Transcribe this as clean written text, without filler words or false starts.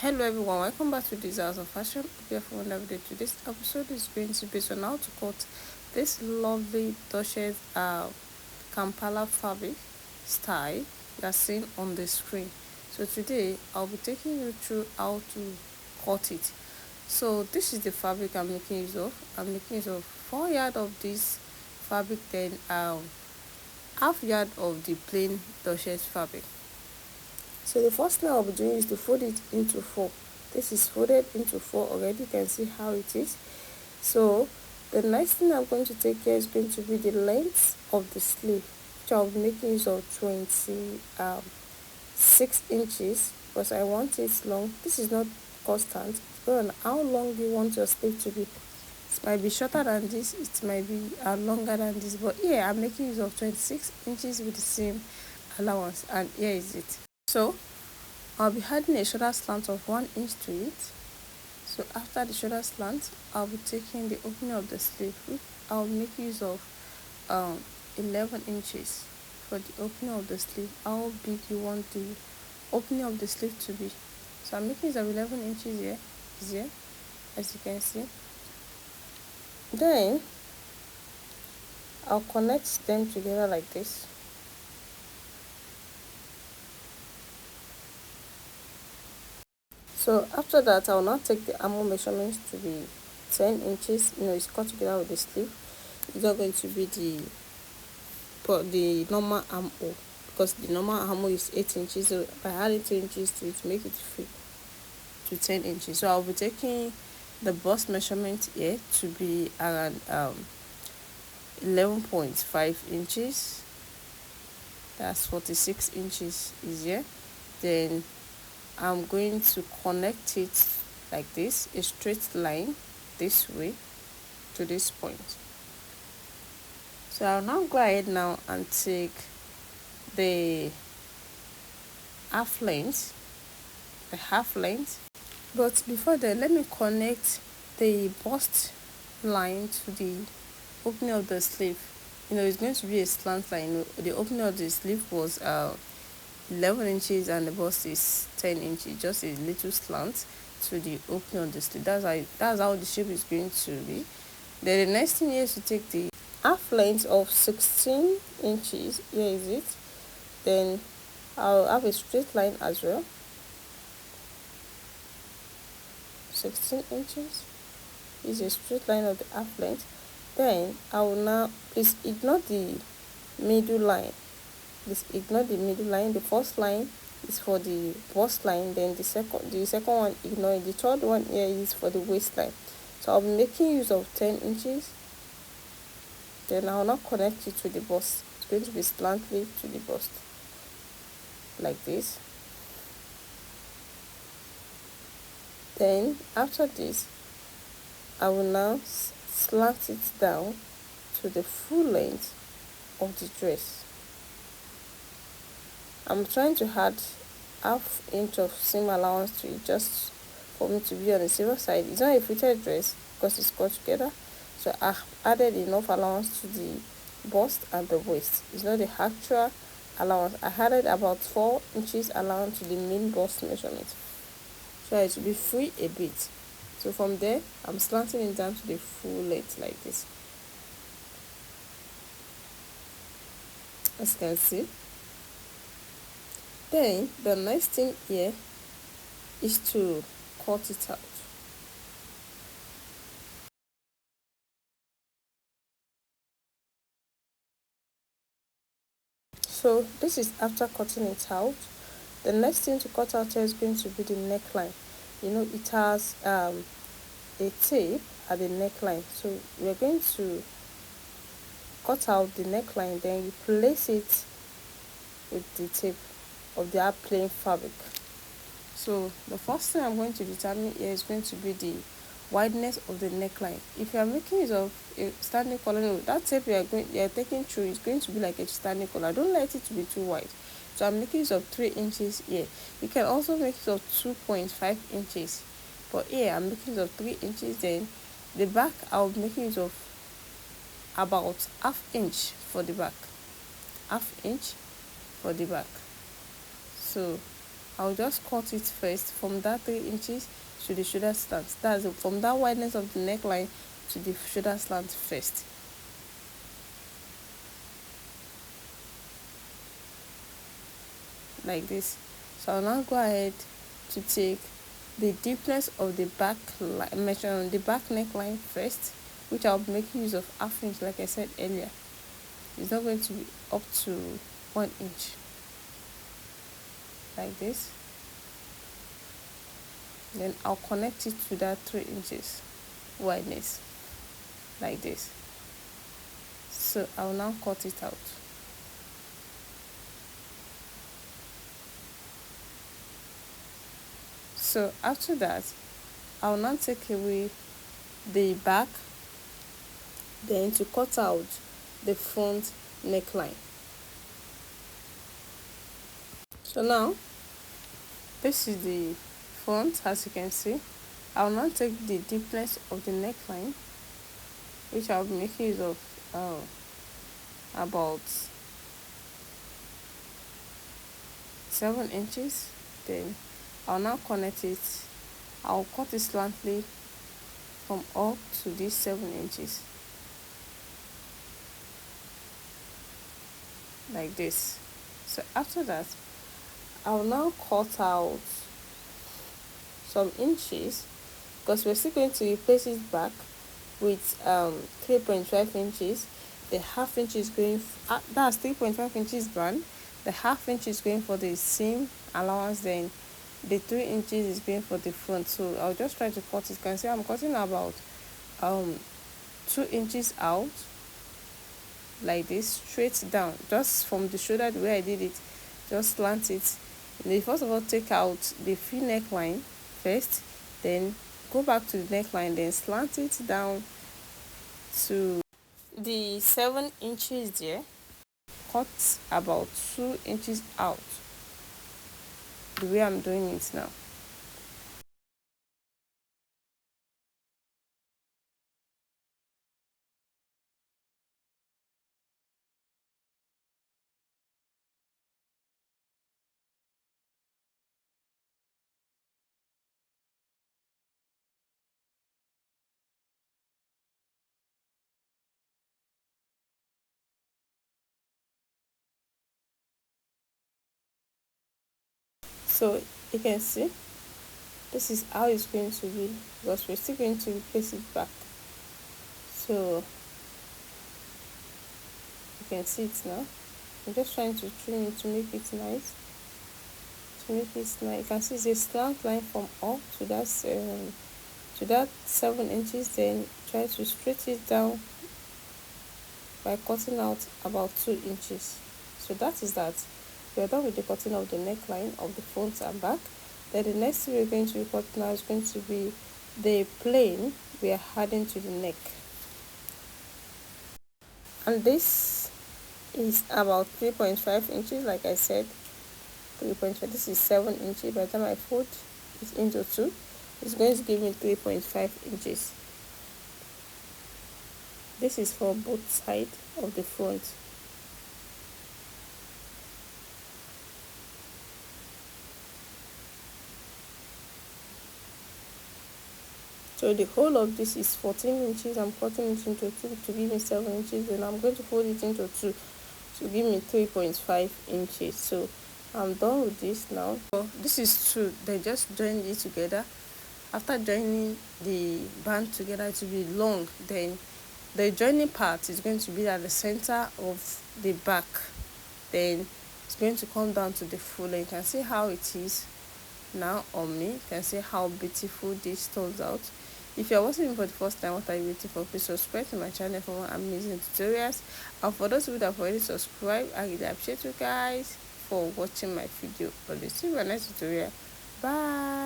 Hello everyone, welcome back to this house of fashion. Beautiful video. Today's episode is going to be on how to cut this lovely Duchess Kampala fabric style you are seeing on the screen. So today I'll be taking you through how to cut it. So this is the fabric I'm making use of. I'm making use of 4 yard of this fabric, then half yard of the plain Duchess fabric. So the first thing I'll be doing is to fold it into four. This is folded into four already. You can see how it is. So the next thing I'm going to take here is going to be the length of the sleeve, which I'll be making use of 26 inches because I want it long. This is not constant. Go on how long you want your sleeve to be. It might be shorter than this, it might be longer than this, but here I'm making use of 26 inches with the same allowance, and here is it. So I'll be adding a shoulder slant of 1 inch to it. So after the shoulder slant, I'll be taking the opening of the sleeve, which I'll make use of 11 inches for the opening of the sleeve. How big you want the opening of the sleeve to be. So I'm making use of 11 inches here, as you can see. Then I'll connect them together like this. So after that, I will now take the armhole measurements to be 10 inches. It's cut together with the sleeve. It's not going to be the normal armhole, because the normal armhole is 8 inches. So by adding 2 inches to it, make it fit to 10 inches. So I'll be taking the bust measurement here to be around 11.5 inches. That's 46 inches is here. Then I'm going to connect it like this, a straight line this way to this point. So I'll now go ahead now and take the half length, but before that, let me connect the bust line to the opening of the sleeve. It's going to be a slant line. The opening of the sleeve was 11 inches and the bust is 10 inches, just a little slant to the opening of the sleeve. That's how the shape is going to be. Then the next thing is to take the half length of 16 inches. Here is it. Then I'll have a straight line as well. 16 inches is a straight line of the half length. Then I will now, please ignore the middle line. The first line is for the bust line, then the second one ignore it. The third one here is for the waistline. So I'll be making use of 10 inches. Then I'll now connect it to the bust. It's going to be slantly to the bust like this. Then after this, I will now slant it down to the full length of the dress. I'm trying to add half inch of seam allowance to it, just for me to be on the safer side. It's not a fitted dress because it's cut together, so I added enough allowance to the bust and the waist. It's not the actual allowance. I added about 4 inches allowance to the main bust measurement, so it will be free a bit. So from there, I'm slanting it down to the full length like this, as you can see. Then the next thing here is to cut it out. So this is after cutting it out. The next thing to cut out here is going to be the neckline. It has a tape at the neckline, so we're going to cut out the neckline, then you place it with the tape of the plain fabric. So the first thing I'm going to determine here is going to be the wideness of the neckline. If you are making use of a standing collar, that tape you are taking through is going to be like a standing collar. Don't let it to be too wide. So I'm making use of 3 inches here. You can also make use of 2.5 inches, but here I'm making use of 3 inches. Then the back, I'll be making use of about half inch for the back. So I'll just cut it first from that 3 inches to the shoulder slant. That's it, from that wideness of the neckline to the shoulder slant first. Like this. So I'll now go ahead to take the deepness of the back measure on the back neckline first, which I'll be making use of half inch like I said earlier. It's not going to be up to 1 inch. Like this. Then I'll connect it to that 3 inches wideness. Like this. So I'll now cut it out. So after that, I'll now take away the back, then to cut out the front neckline. So now, this is the front, as you can see. I'll now take the deepness of the neckline, which I'll be making use of about 7 inches. Then I'll now connect it. I'll cut it slightly from up to these 7 inches. Like this. So after that, I'll now cut out some inches, because we're still going to replace it back with 3.5 inches. The half inch is going that's 3.5 inches band. The half inch is going for the seam allowance, then the 3 inches is going for the front. So I'll just try to cut it. You can see I'm cutting about 2 inches out, like this, straight down, just from the shoulder the way I did it. Just slant it. And then first of all, take out the free neckline first, then go back to the neckline, then slant it down to the 7 inches there. Cut about 2 inches out, the way I'm doing it now. So you can see this is how it's going to be, because we're still going to replace it back. So you can see it now. I'm just trying to trim it to make it nice. You can see it's a slant line from up to that 7 inches. Then try to straighten it down by cutting out about 2 inches. So that is that. We are done with the cutting of the neckline of the front and back. Then the next thing we're going to be cutting now is going to be the plain we are adding to the neck. And this is about 3.5 inches, like I said. 3.5. This is 7 inches. By the time I fold it into 2, it's going to give me 3.5 inches. This is for both sides of the front. So the whole of this is 14 inches. I'm cutting it into 2 to give me 7 inches, and I'm going to fold it into 2 to give me 3.5 inches. So I'm done with this now. So this is 2. They just join it together. After joining the band together, it will be long. Then the joining part is going to be at the center of the back. Then it's going to come down to the full. And you can see how it is now on me. You can see how beautiful this turns out. If you're watching me for the first time, what are you waiting for? Please subscribe to my channel for more amazing tutorials. And for those of you that have already subscribed, I really appreciate you guys for watching my video. But see you in my next tutorial. Bye.